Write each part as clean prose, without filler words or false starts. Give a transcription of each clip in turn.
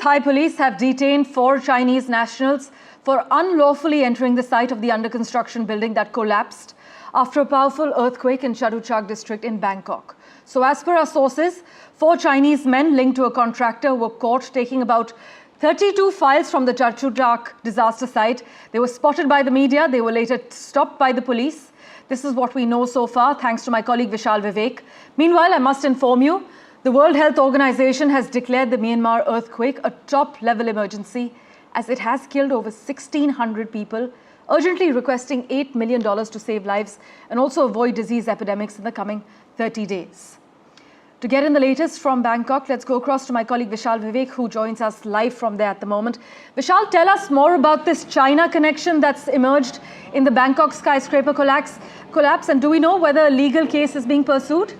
Thai police have detained 4 Chinese nationals for unlawfully entering the site of the under-construction building that collapsed after a powerful earthquake in Chatuchak district in Bangkok. So as per our sources, 4 Chinese men linked to a contractor were caught taking about 32 files from the Chatuchak disaster site. They were spotted by the media. They were later stopped by the police. This is what we know so far, thanks to my colleague Vishal Vivek. Meanwhile, I must inform you, the World Health Organization has declared the Myanmar earthquake a top-level emergency as it has killed over 1,600 people, urgently requesting $8 million to save lives and also avoid disease epidemics in the coming 30 days. To get in the latest from Bangkok, let's go across to my colleague Vishal Vivek, who joins us live from there at the moment. Vishal, tell us more about this China connection that's emerged in the Bangkok skyscraper collapse, and do we know whether a legal case is being pursued?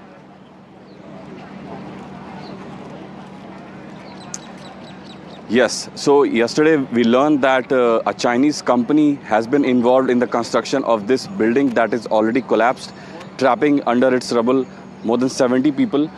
Yes, so yesterday we learned that a Chinese company has been involved in the construction of this building that is already collapsed, trapping under its rubble more than 70 people.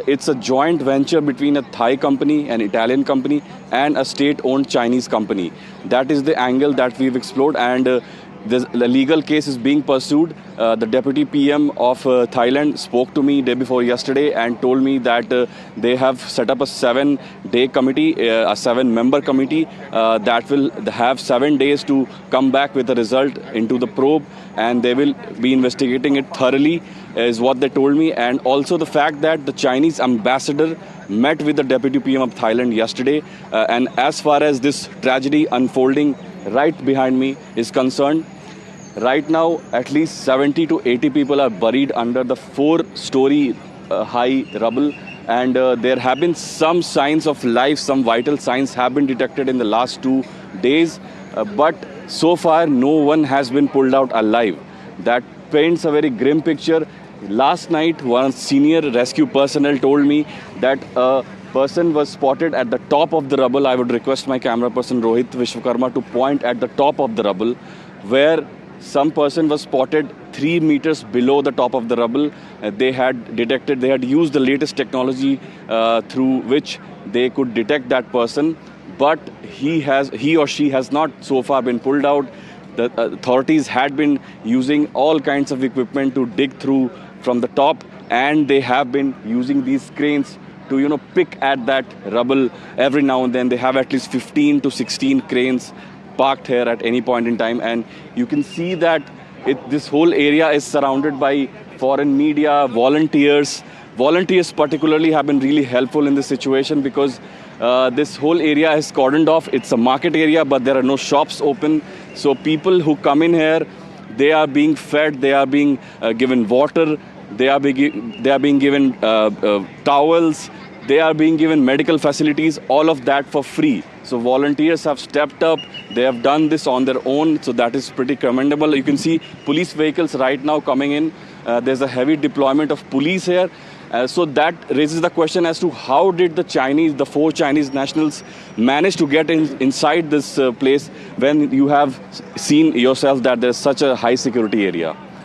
It's a joint venture between a Thai company, an Italian company, and a state-owned Chinese company. That is the angle that we've explored, and the legal case is being pursued. The Deputy PM of Thailand spoke to me day before yesterday and told me that they have set up a 7-day committee, a 7-member committee that will have 7 days to come back with a result into the probe, and they will be investigating it thoroughly, is what they told me. And also the fact that the Chinese ambassador met with the Deputy PM of Thailand yesterday, and as far as this tragedy unfolding right behind me is concerned, right now, at least 70 to 80 people are buried under the 4-story high rubble, and there have been some signs of life, some vital signs have been detected in the last 2 days, but so far no one has been pulled out alive. That paints a very grim picture. Last night, one senior rescue personnel told me that a person was spotted at the top of the rubble. I would request my camera person Rohit Vishwakarma to point at the top of the rubble, where some person was spotted 3 meters below the top of the rubble. They had used the latest technology through which they could detect that person, but he or she has not so far been pulled out. The authorities had been using all kinds of equipment to dig through from the top, and they have been using these cranes to pick at that rubble every now and then. They have at least 15 to 16 cranes parked here at any point in time, and you can see that this whole area is surrounded by foreign media, volunteers. Volunteers particularly have been really helpful in this situation because this whole area is cordoned off. It's a market area, but there are no shops open. So people who come in here, they are being fed, they are being given water, they are being given towels, they are being given medical facilities, all of that for free. So volunteers have stepped up, they have done this on their own, so that is pretty commendable. You can see police vehicles right now coming in. There's a heavy deployment of police here. So that raises the question as to how did the 4 Chinese nationals manage to get inside this place when you have seen yourself that there's such a high security area.